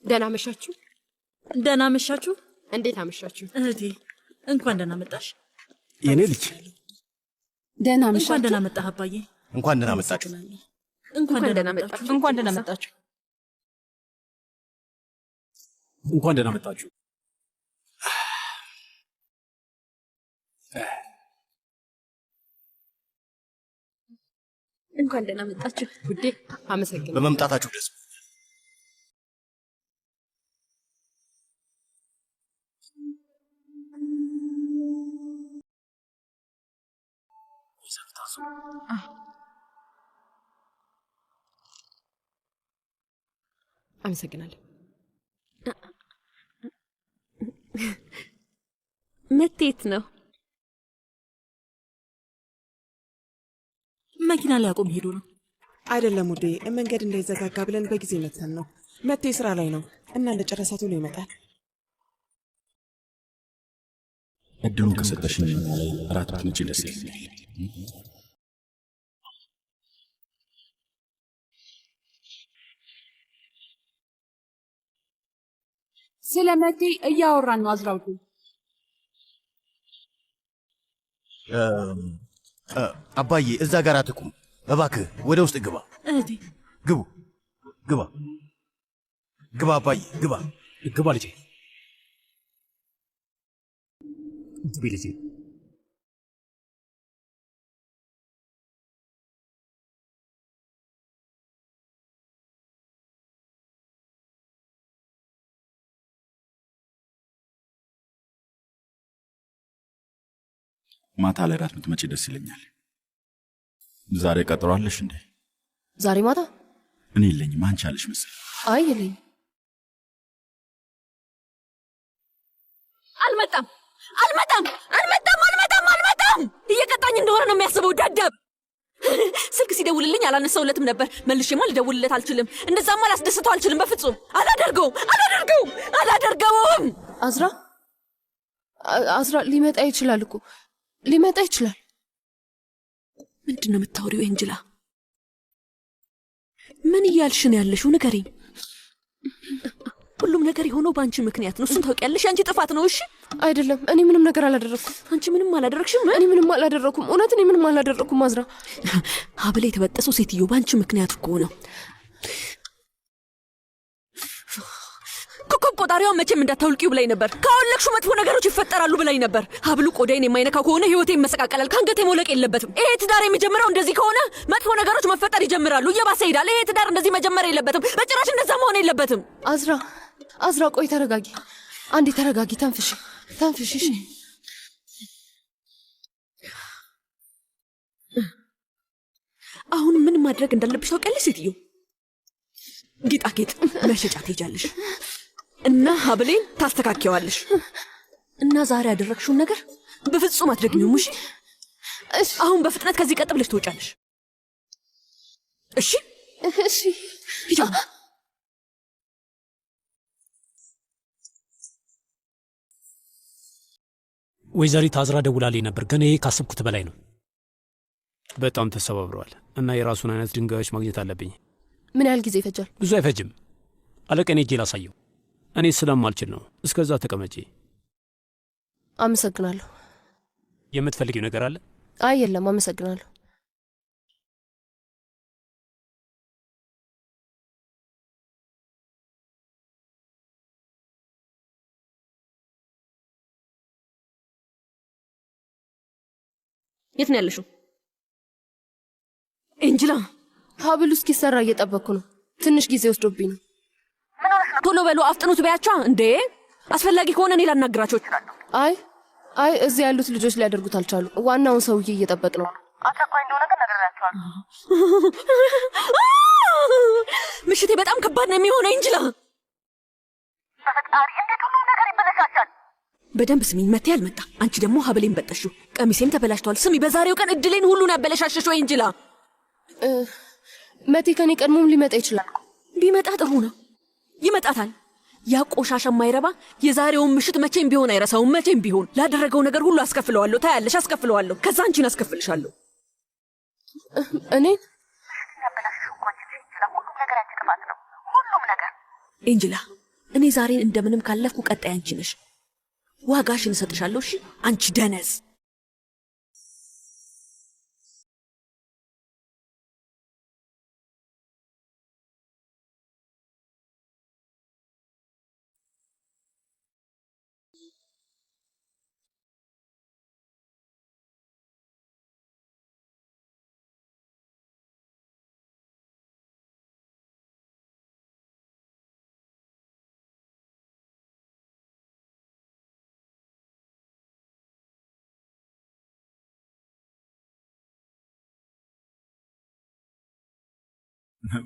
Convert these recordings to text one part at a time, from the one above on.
ደህና መሻችሁ። ደህና መሻችሁ። እንዴት አመሻችሁ እህቴ? እንኳን ደህና መጣሽ የኔ ልጅ። ደህና መሻችሁ። እንኳን ደህና መጣህ አባዬ። እንኳን ደህና መጣችሁ። እንኳን ደህና መጣችሁ። እንኳን ደህና መጣችሁ። እንኳን ደህና መጣችሁ። እንኳን ደህና መጣችሁ ውዴ። አመሰግናለሁ በመምጣታችሁ ደስ አመሰግናለሁ። መቴት ነው መኪና ላይ አቆም ሄዶ ነው አይደለም ውዴ፣ መንገድ እንዳይዘጋጋ ብለን በጊዜ መተን ነው። መቴ ስራ ላይ ነው እና እንደጨረሰ ቶሎ ይመጣል። እድሉን ከሰጠሽኝ ላይ አራት ብትመጪ ደስ ይለኛል። ስለ መቴ እያወራን ነው አዝራውቱ። አባዬ እዛ ጋር አትቁም እባክህ፣ ወደ ውስጥ ግባ። እህቴ ግቡ፣ ግባ፣ ግባ አባዬ፣ ግባ፣ ግባ ልጄ፣ ግቢ ልጄ። ማታ ላይ ራት ብትመጪ ደስ ይለኛል። ዛሬ ቀጠሮ አለሽ እንዴ? ዛሬ ማታ እኔ የለኝም፣ አንቺ አለሽ መሰለኝ። አይ የለኝም። አልመጣም እየቀጣኝ እንደሆነ ነው የሚያስበው ደደብ። ስልክ ሲደውልልኝ አላነሳውለትም ነበር። መልሼማ ልደውልለት አልችልም። እንደዛማ ላስደስተው አልችልም። በፍጹም አላደርገውም። አዝራ ሊመጣ ይችላል እኮ ሊመጣ ይችላል። ምንድን ነው የምታወሪው ኤንጅላ? ምን እያልሽ ነው ያለሽው? ንገሪኝ። ሁሉም ነገር የሆነው በአንቺ ምክንያት ነው። እሱን ታውቂያለሽ። የአንቺ ጥፋት ነው። እሺ አይደለም፣ እኔ ምንም ነገር አላደረኩም። አንቺ ምንም አላደረግሽም? እኔ ምንም አላደረኩም። እውነት እኔ ምንም አላደረኩም። አዝራ ሀብሌ የተበጠሰው ሴትዮ በአንቺ ምክንያት እኮ ነው። ቆጣሪዋን መቼም እንዳታውልቂው ብላኝ ነበር። ካወለቅሹ መጥፎ ነገሮች ይፈጠራሉ ብላኝ ነበር። ሀብሉ ቆዳዬን የማይነካው ከሆነ ህይወቴ ይመሰቃቀላል። ከአንገቴ መውለቅ የለበትም። ይሄ ትዳር የሚጀምረው እንደዚህ ከሆነ መጥፎ ነገሮች መፈጠር ይጀምራሉ። እየባሰ ይሄዳል። ይሄ ትዳር እንደዚህ መጀመር የለበትም። በጭራሽ እንደዛ መሆን የለበትም። አዝራ ቆይ ተረጋጊ። አንዴ ተረጋጊ። ተንፍሽ። እሺ አሁን ምን ማድረግ እንዳለብሽ ታውቂያለሽ ሴትዮ? ጌጣጌጥ መሸጫ ትሄጃለሽ እና ሀብሌን ታስተካከዋለሽ። እና ዛሬ ያደረግሽውን ነገር በፍጹም አትደግሚውም። እሺ አሁን በፍጥነት ከዚህ ቀጥ ብለሽ ትወጫለሽ። እሺ ሂጂ። ወይዘሪት አዝራ ደውላልኝ ነበር፣ ግን ይሄ ካሰብኩት በላይ ነው። በጣም ተሰባብረዋል እና የራሱን አይነት ድንጋዮች ማግኘት አለብኝ። ምን ያህል ጊዜ ይፈጃል? ብዙ አይፈጅም። አለቀኔ እጄ ላሳየው። እኔ ስለማልችል ነው። እስከዛ ተቀመጪ። አመሰግናለሁ። የምትፈልጊው ነገር አለ? አይ የለም፣ አመሰግናለሁ። የት ነው ያለሽው? ኤንጅላ፣ ሀብሉ እስኪሰራ እየጠበቅኩ ነው። ትንሽ ጊዜ ወስዶብኝ ነው። ቶሎ በሉ አፍጥኑት በያቻ። እንዴ አስፈላጊ ከሆነ እኔ ላናግራቸው እችላለሁ። አይ እዚህ ያሉት ልጆች ሊያደርጉት አልቻሉ። ዋናውን ሰውዬ እየጠበቅ ነው። አስቸኳይ እንደሆነ ግን ነግሬያቸዋለሁ። ምሽቴ በጣም ከባድ ነው የሚሆነው ኤንጅላ። በፈጣሪ እንዴት ሁሉም ነገር ይበለሻሻል? በደንብ ስሚኝ፣ መቴ አልመጣ። አንቺ ደግሞ ሀብሌን በጠሽው። ቀሚሴም ተበላሽቷል። ስሚ፣ በዛሬው ቀን እድሌን ሁሉን ያበለሻሸሽው ኤንጅላ። መቴ ከኔ ቀድሞም ሊመጣ ይችላል። ቢመጣ ጥሩ ነው። ይመጣታል። ያ ቆሻሻ የማይረባ የዛሬውን ምሽት መቼም ቢሆን አይረሳውም። መቼም ቢሆን ላደረገው ነገር ሁሉ አስከፍለዋለሁ። ታያለሽ፣ አስከፍለዋለሁ። ከዛ አንቺን አስከፍልሻለሁ። እኔ ጥፋት ነው ሁሉም ነገር። ኤንጅላ፣ እኔ ዛሬን እንደምንም ካለፍኩ ቀጣይ አንቺ ነሽ። ዋጋሽን እሰጥሻለሁ። እሺ አንቺ ደነዝ።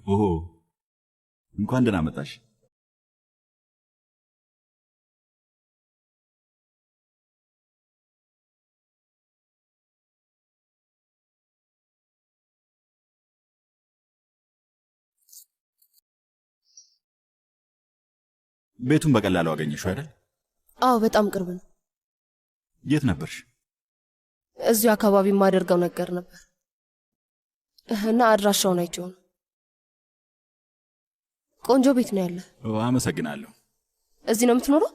ኦ እንኳን ደህና መጣሽ። ቤቱን በቀላሉ አገኘሽው አይደል? አዎ በጣም ቅርብ ነው። የት ነበርሽ? እዚሁ አካባቢ የማደርገው ነገር ነበር እና አድራሻውን አይቼው ነው። ቆንጆ ቤት ነው ያለ። አመሰግናለሁ። እዚህ ነው የምትኖረው?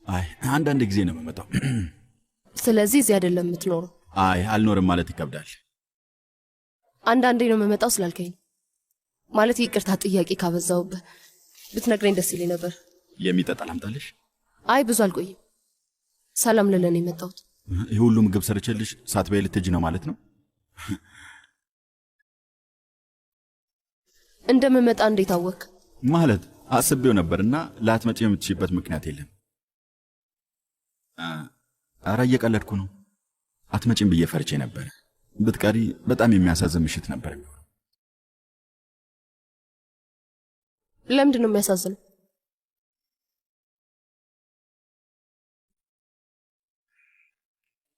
አይ አንዳንድ ጊዜ ነው የምመጣው። ስለዚህ እዚህ አይደለም የምትኖረው? አይ አልኖርም ማለት ይከብዳል። አንዳንዴ ነው የምመጣው ስላልከኝ ማለት ይቅርታ፣ ጥያቄ ካበዛውብህ ብትነግረኝ ደስ ይለኝ ነበር። የሚጠጣ ላምጣልሽ? አይ ብዙ አልቆይም። ሰላም ልለን የመጣሁት። ይህ ሁሉ ምግብ ሰርቼልሽ ሳትበይ ልትሄጂ ነው ማለት ነው? እንደምመጣ እንዴት አወቅ? ማለት አስቤው ነበርና ላትመጪ የምትችይበት ምክንያት የለም። ኧረ እየቀለድኩ ነው። አትመጪም ብዬ ፈርቼ ነበር። ብትቀሪ በጣም የሚያሳዝን ምሽት ነበር። ለምንድን ነው የሚያሳዝነው?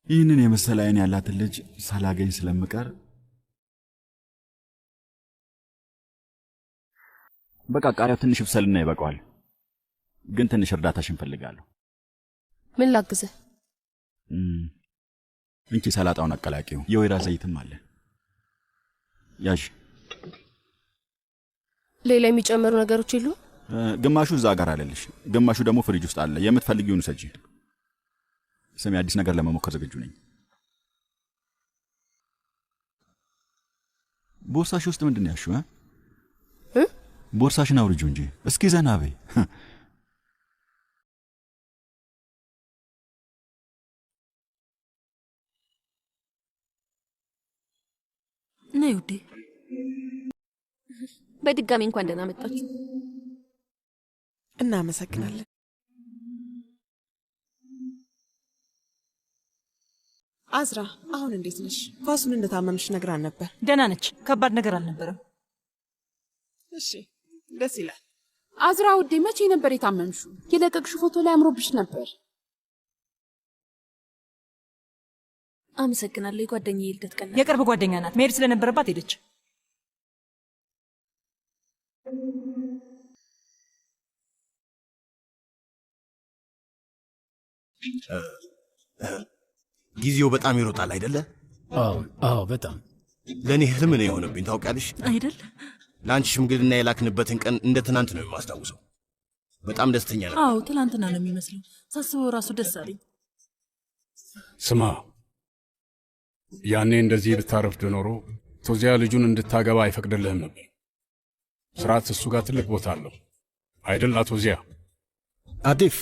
ይህንን የመሰለ ዓይን ያላትን ልጅ ሳላገኝ ስለምቀር በቃ ቃሪያው ትንሽ ብሰልና ይበቃዋል። ግን ትንሽ እርዳታሽን ፈልጋለሁ። ምን ላግዝህ? እንቺ ሰላጣውን አቀላቂው፣ የወይራ ዘይትም አለ። ያዥ። ሌላ የሚጨመሩ ነገሮች የሉ? ግማሹ እዛ ጋር አለልሽ፣ ግማሹ ደግሞ ፍሪጅ ውስጥ አለ። የምትፈልጊውን ሰጂ። ስሚ፣ አዲስ ነገር ለመሞከር ዝግጁ ነኝ። ቦርሳሽ ውስጥ ምንድን ነው ያልሽው? ቦርሳሽን አውርጂው እንጂ እስኪ ዘና በይ። ነይ ውዴ። በድጋሚ እንኳን ደህና መጣችሁ። እናመሰግናለን። አዝራ፣ አሁን እንዴት ነሽ? ኳሱን እንደታመምሽ ነግራን ነበር። ደህና ነች። ከባድ ነገር አልነበረም። እሺ፣ ደስ ይላል። አዝራ ውዴ፣ መቼ ነበር የታመምሽው? የለቀቅሽው ፎቶ ላይ አምሮብሽ ነበር። አመሰግናለሁ። የጓደኛዬ ልደት ቀን ነው። የቅርብ ጓደኛ ናት። መሄድ ስለነበረባት ሄደች። ጊዜው በጣም ይሮጣል አይደለ? አዎ በጣም። ለእኔ ህልም ነው የሆነብኝ ታውቂያለሽ አይደል? ለአንቺ ሽምግልና የላክንበትን ቀን እንደ ትናንት ነው የማስታውሰው። በጣም ደስተኛ ነበር። አዎ ትናንትና ነው የሚመስለው። ሳስበው ራሱ ደስ አለኝ። ስማ፣ ያኔ እንደዚህ ብታረፍድ ኖሮ ቶዚያ ልጁን እንድታገባ አይፈቅድልህም ነበር። ስርዓት እሱ ጋር ትልቅ ቦታ አለው አይደል? ቶዚያ አቲፍ፣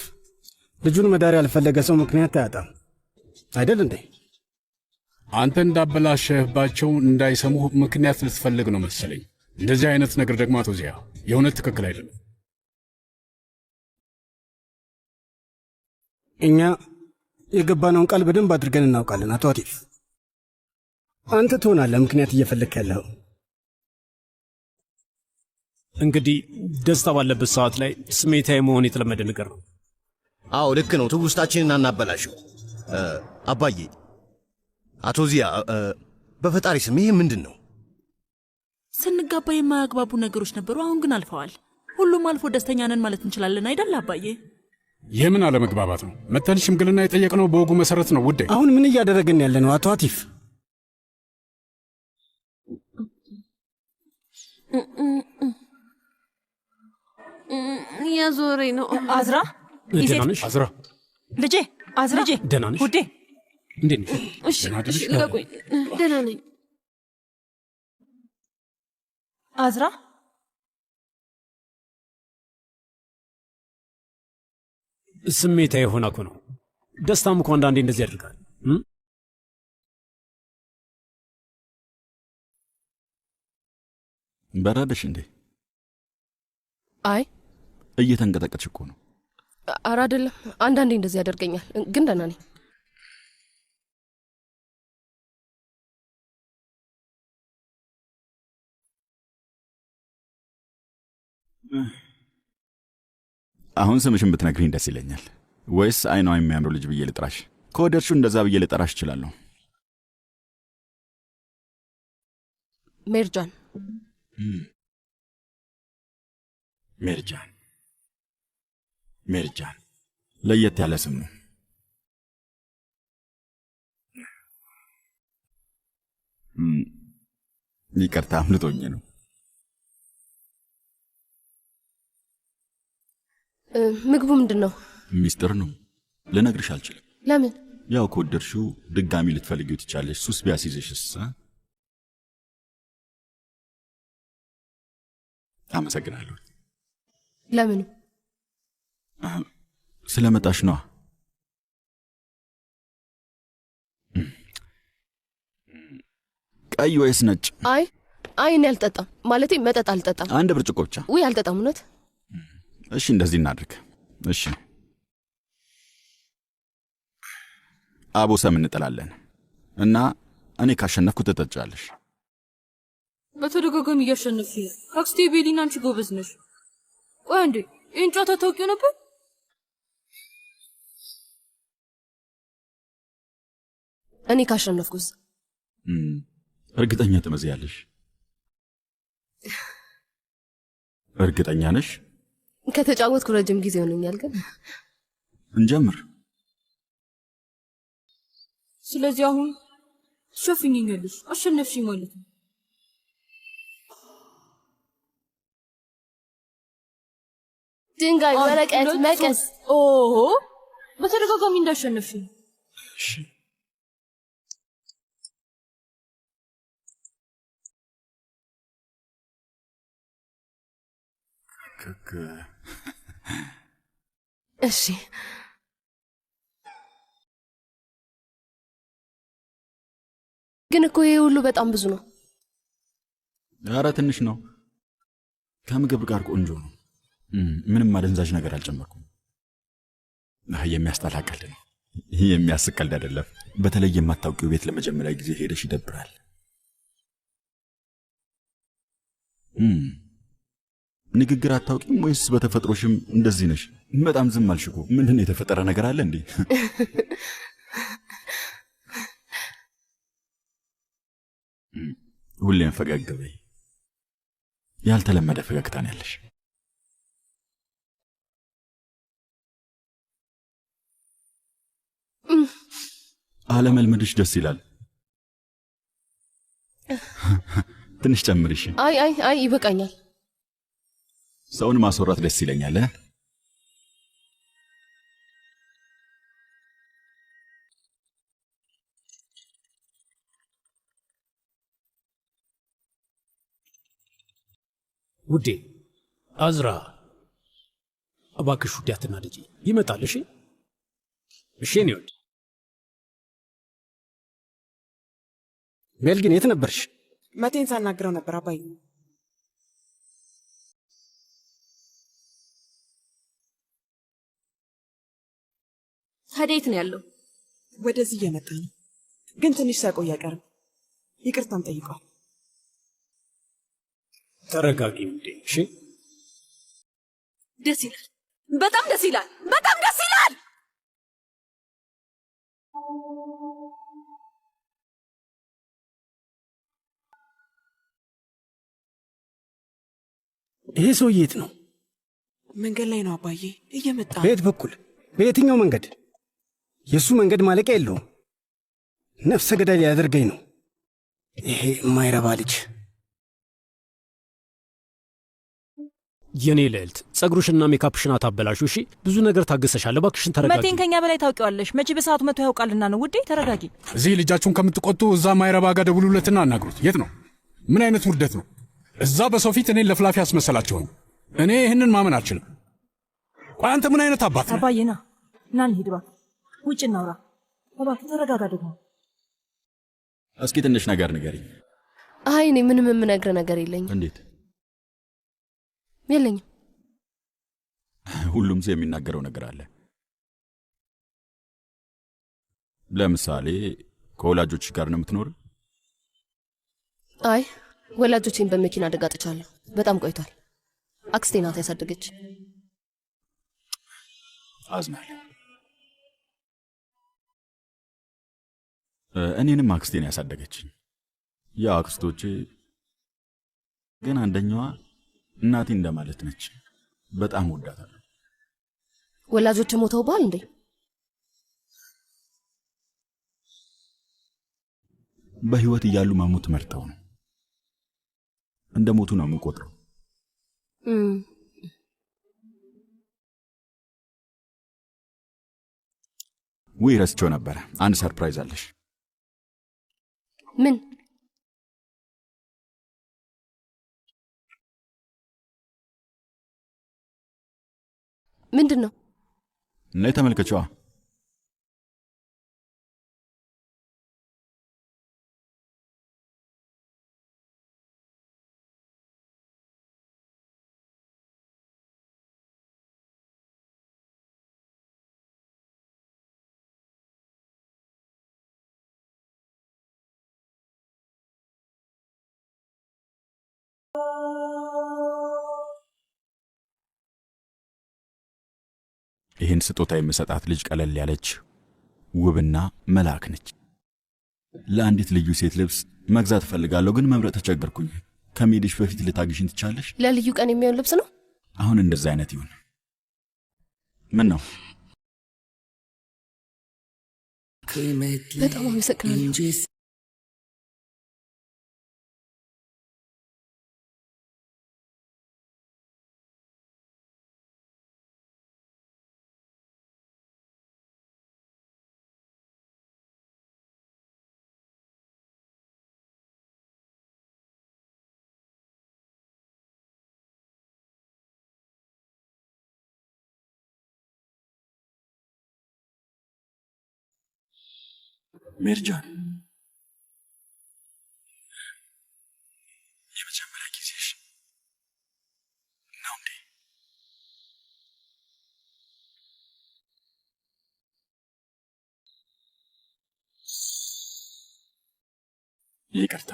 ልጁን መዳር ያልፈለገ ሰው ምክንያት አያጣም አይደል እንዴ? አንተ እንዳበላሸህባቸው እንዳይሰሙህ ምክንያት ልትፈልግ ነው መሰለኝ። እንደዚህ አይነት ነገር ደግሞ ቶዚያ የእውነት ትክክል አይደለም። እኛ የገባነውን ቃል በደንብ አድርገን እናውቃለን። አቶ አቲፍ፣ አንተ ትሆናለህ ምክንያት እየፈለግህ ያለው። እንግዲህ ደስታ ባለበት ሰዓት ላይ ስሜታዊ መሆን የተለመደ ነገር ነው። አዎ ልክ ነው። ትውስታችንን አናበላሸው። አባዬ፣ አቶ ዚያ፣ በፈጣሪ ስም ይሄ ምንድን ነው? ስንጋባ የማያግባቡ ነገሮች ነበሩ። አሁን ግን አልፈዋል። ሁሉም አልፎ ደስተኛ ነን ማለት እንችላለን አይደል አባዬ? ይህ ምን አለመግባባት ነው? መተን ሽምግልና የጠየቅነው በወጉ መሰረት ነው ውዴ። አሁን ምን እያደረግን ያለ ነው አቶ አቲፍ? ያዞረኝ ነው። አዝራ ደህና ነሽ አዝራ? ልጄ አዝራ ልጄ ደህና ነሽ ውዴ? እንዴት ነሽ? እሺ ልቀቁኝ። ደህና ነኝ። አዝራ ስሜታ የሆነ እኮ ነው። ደስታም እኮ አንዳንዴ እንደዚህ ያደርጋል። በረደሽ እንዴ? አይ እየተንቀጠቀጥሽ እኮ ነው። ኧረ አይደለም፣ አንዳንዴ እንደዚህ ያደርገኛል፣ ግን ደህና ነኝ። አሁን ስምሽን ብትነግሪኝ ደስ ይለኛል። ወይስ አይኗ የሚያምረው ልጅ ብዬ ልጥራሽ? ከወደድሽው እንደዛ ብዬ ልጠራሽ እችላለሁ። ሜርጃን። ሜርጃን ሜርጃን፣ ለየት ያለ ስም ነው። ይቅርታ አምልጦኝ ነው። ምግቡ ምንድን ነው? ሚስጥር ነው፣ ልነግርሽ አልችልም። ለምን? ያው ከወደድሽው ድጋሚ ልትፈልጊው ትቻለሽ። ሱስ ቢያስይዝሽስ? አመሰግናለሁ። ለምኑ? ስለመጣሽ ነዋ። ቀይ ወይስ ነጭ? አይ እኔ አልጠጣም። ማለቴ መጠጥ አልጠጣም። አንድ ብርጭቆ ብቻ። ውይ አልጠጣም። እውነት? እሺ እንደዚህ እናድርግ። እሺ አቦሰም እንጥላለን እና እኔ ካሸነፍኩ ትጠጫለሽ። በተደጋጋሚ እያሸነፍሽ ነው። አክስቴ ቤሊና አንቺ ጎበዝ ነሽ። ቆይ እንዴ ይህን ጨዋታ ታውቂው ነበር? እኔ ካሸነፍኩስ? እርግጠኛ ትመስያለሽ። እርግጠኛ ነሽ? ከተጫወትኩ ረጅም ጊዜ ሆኖኛል። ግን እንጀምር። ስለዚህ አሁን ትሸፍኝኛለሽ። አሸነፍሽኝ ማለት ነው። ድንጋይ፣ ወረቀት፣ መቀስ። ኦሆ በተደጋጋሚ እንዳሸነፍሽኝ። እሺ ግን እኮ ይሄ ሁሉ በጣም ብዙ ነው። ኧረ ትንሽ ነው። ከምግብ ጋር ቆንጆ ነው። ምንም አደንዛዥ ነገር አልጨመርኩም። የሚያስጠላ ቀልድ ነው። ይህ የሚያስቅ ቀልድ አይደለም። በተለይ የማታውቂው ቤት ለመጀመሪያ ጊዜ ሄደሽ ይደብራል። ንግግር አታውቂም ወይስ በተፈጥሮሽም እንደዚህ ነሽ? በጣም ዝም አልሽ እኮ። ምንድን ነው የተፈጠረ ነገር አለ እንዴ? ሁሌም ፈገግ በይ። ያልተለመደ ፈገግታ ነው ያለሽ። አለመልመድሽ ደስ ይላል። ትንሽ ጨምሪሽ። አይ ይበቃኛል። ሰውን ማስወራት ደስ ይለኛል። ውዴ አዝራ፣ እባክሽ ውዴ አትናደጂ። ይመጣል። እሺ እሺ። እኔ ወድ ሜልግን የት ነበርሽ? መቴን ሳናግረው ነበር አባይ። ታዲያ የት ነው ያለው? ወደዚህ እየመጣ ነው፣ ግን ትንሽ ሳይቆይ አይቀርም። ይቅርታም ጠይቋል። ተረጋጊ ውዴ። እሺ ደስ ይላል። በጣም ደስ ይላል። በጣም ደስ ይላል። ይሄ ሰውዬ የት ነው? መንገድ ላይ ነው አባዬ፣ እየመጣ። በየት በኩል? በየትኛው መንገድ? የእሱ መንገድ ማለቂያ የለውም። ነፍሰ ገዳይ ሊያደርገኝ ነው ይሄ የማይረባ ልጅ። የኔ ልዕልት ጸጉሩሽና ሜካፕሽን አታበላሹ እሺ። ብዙ ነገር ታገሰሻል። እባክሽን ተረጋጊ። መቴን ከኛ በላይ ታውቂዋለሽ። መቼ በሰዓቱ መቶ ያውቃልና ነው ውዴ። ተረጋጊ። እዚህ ልጃችሁን ከምትቆጡ እዛ ማይረባ ጋር ደውሉለትና አናግሩት። የት ነው? ምን አይነት ውርደት ነው? እዛ በሰው ፊት እኔን ለፍላፊ ያስመሰላችሁኝ። እኔ ይህንን ማመን አልችልም። ቆይ አንተ ምን አይነት አባት ነህ? አባዬ ና ና እንሂድ እባክህ፣ ውጭ እናውራ። እባክህ ተረጋጋ። ደግሞ እስኪ ትንሽ ነገር ንገሪኝ። አይ እኔ ምንም የምነግርህ ነገር የለኝም። እንዴት? የለኝም። ሁሉም ሰው የሚናገረው ነገር አለ። ለምሳሌ ከወላጆች ጋር ነው የምትኖር? አይ ወላጆቼን በመኪና አደጋ አጥቻለሁ። በጣም ቆይቷል። አክስቴ ናት ያሳደገች። አዝናለሁ። እኔንም አክስቴን ያሳደገችኝ። ያ አክስቶቼ ግን አንደኛዋ እናቴ እንደማለት ነች። በጣም ወዳታለሁ። ወላጆች ሞተውብሃል እንዴ? በህይወት እያሉ መሞት መርጠው ነው። እንደ ሞቱ ነው የምቆጥረው። ወይ ረስቼው ነበረ። አንድ ሰርፕራይዝ አለሽ። ምን? ምንድን ነው? ነይ ተመልከችዋ። ይህን ስጦታ የምሰጣት ልጅ ቀለል ያለች ውብና መልአክ ነች። ለአንዲት ልዩ ሴት ልብስ መግዛት እፈልጋለሁ፣ ግን መምረጥ ተቸገርኩኝ። ከመሄድሽ በፊት ልታግዥኝ ትቻለሽ? ለልዩ ቀን የሚሆን ልብስ ነው። አሁን እንደዛ አይነት ይሁን። ምን ነው? በጣም አመሰግናለሁ። ሜርጃን የመጀመሪያ ጊዜሽ ነው እንዴ? ይቅርታ።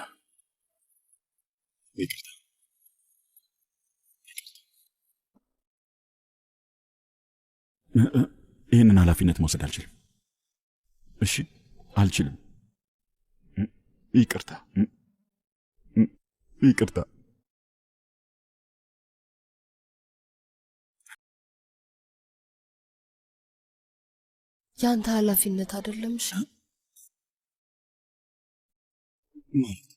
ይህንን ኃላፊነት መውሰድ አልችልም። እሺ አልችልም። ይቅርታ። ያንተ ኃላፊነት አይደለም። እሺ ማለት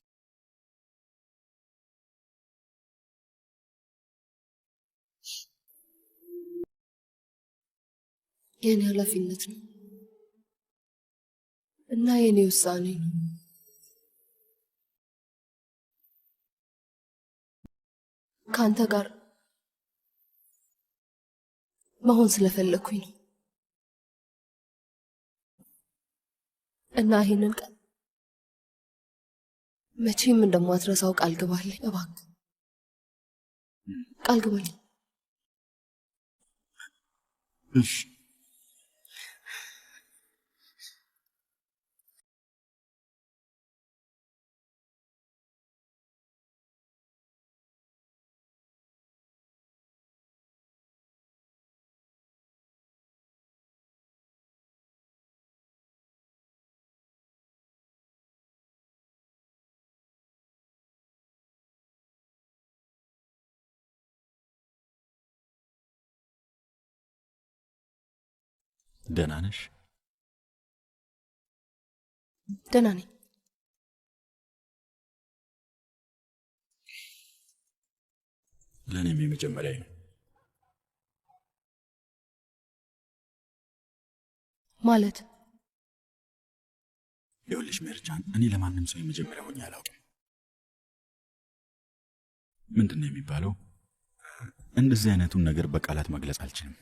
የኔ ኃላፊነት ነው እና የኔ ውሳኔ ነው። ካንተ ጋር መሆን ስለፈለኩኝ ነው እና ይሄንን ቀን መቼም እንደማትረሳው ቃል ግባልኝ እባክህ። ቃል ግባልኝ። እሺ ደህና ነሽ? ደህና ነኝ። ለእኔም የመጀመሪያ ነው። ማለት ይኸውልሽ ሜርጃን፣ እኔ ለማንም ሰው የመጀመሪያ ሆኜ አላውቅም። ምንድን ነው የሚባለው? እንደዚህ አይነቱን ነገር በቃላት መግለጽ አልችልም።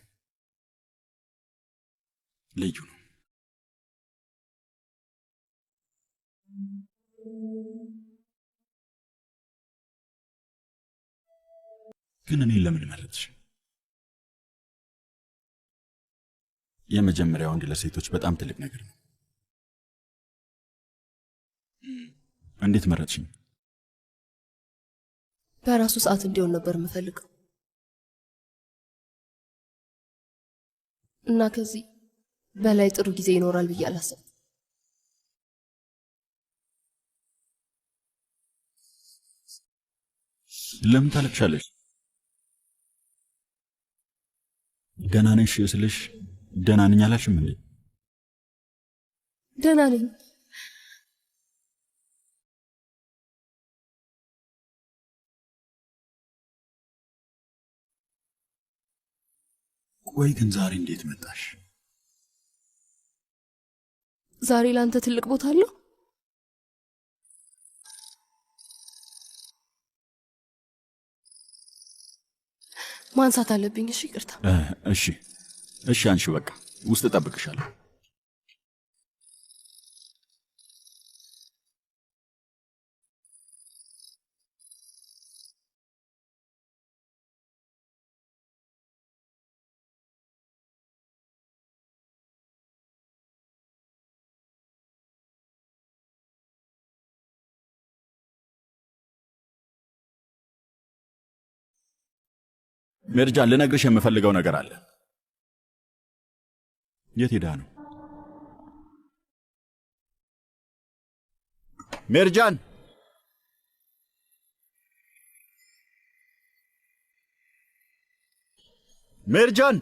ልዩ ነው። ግን እኔን ለምን መረጥሽ? የመጀመሪያ ወንድ ለሴቶች በጣም ትልቅ ነገር ነው። እንዴት መረጥሽኝ? በራሱ ሰዓት እንዲሆን ነበር የምፈልገው እና ከዚህ በላይ ጥሩ ጊዜ ይኖራል ብዬ አላሰብኩም። ለምን ታለቅሻለሽ? ደህና ነሽ ስልሽ ደህና ነኝ አላልሽም እንዴ? ደህና ነኝ። ቆይ ግን ዛሬ እንዴት መጣሽ? ዛሬ ላንተ ትልቅ ቦታ አለው። ማንሳት አለብኝ። እሺ ይቅርታ። እሺ አንሺ፣ በቃ ውስጥ እጠብቅሻለሁ። ሜርጃን፣ ልነግርሽ የምፈልገው ነገር አለ። የት ሄዳ ነው? ሜርጃን! ሜርጃን!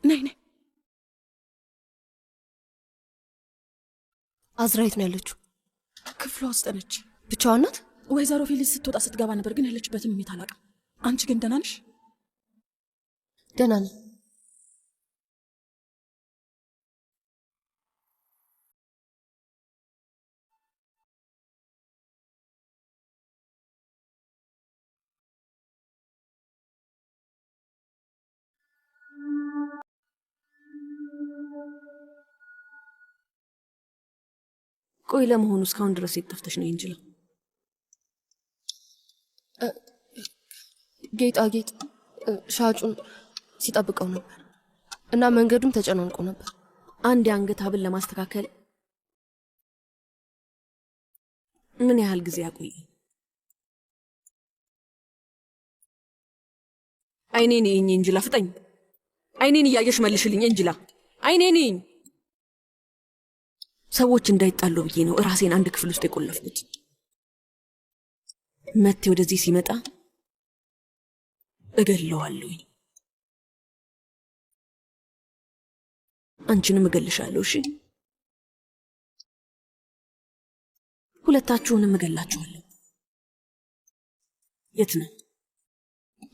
ነይ ነይ። አዝራይት ነው ያለችው? ክፍሏ ውስጥ ነች። ብቻዋን ናት? ወይዘሮ ፌሊክስ ስትወጣ ስትገባ ነበር፣ ግን ያለችበትን ሁኔታ አላውቅም። አንቺ ግን ደህና ነሽ? ደህና ነኝ። ቆይ ለመሆኑ እስካሁን ድረስ የት ጠፍተሽ ነው እንጅላ? ጌጣጌጥ ሻጩን ሲጠብቀው ነበር እና መንገዱም ተጨናንቆ ነበር። አንድ የአንገት ሐብል ለማስተካከል ምን ያህል ጊዜ ያቆይ? አይኔን ይኝ እንጅላ፣ ፍጠኝ! አይኔን እያየሽ መልሽልኝ እንጅላ፣ አይኔን ይኝ። ሰዎች እንዳይጣሉ ብዬ ነው ራሴን አንድ ክፍል ውስጥ የቆለፍኩት። መቴ ወደዚህ ሲመጣ እገለዋለሁኝ፣ አንቺንም እገልሻለሁ። እሺ? ሁለታችሁንም እገላችኋለሁ። የት ነው?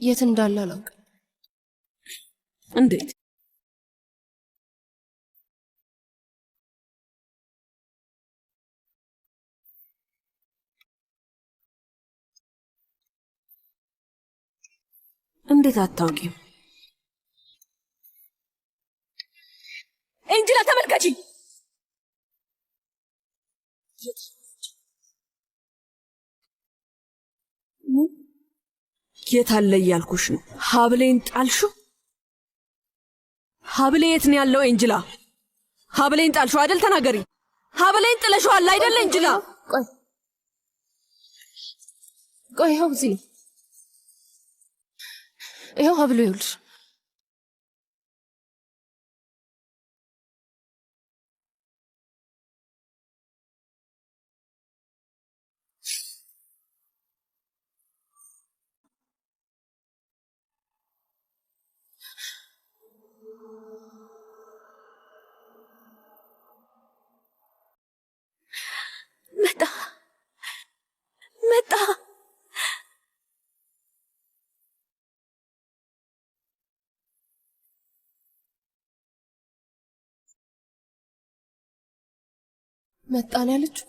የት እንዳለ አላውቅም። እንዴት? እንዴት አታውቂም? ኤንጅላ ተመልከቺ። የት አለ እያልኩሽ ነው። ሀብሌን ጣልሽው? ሀብሌ የት ነው ያለው? ኤንጅላ ሀብሌን ጣልሽው አይደል? ተናገሪ። ሀብሌን ጥለሽዋል አይደል? ኤንጅላ ቆይ ይኸው እዚህ ነው። ይኸው ሀብሉ ይኸውልሽ። መጣ መጣ። መጣ ነው ያለችው።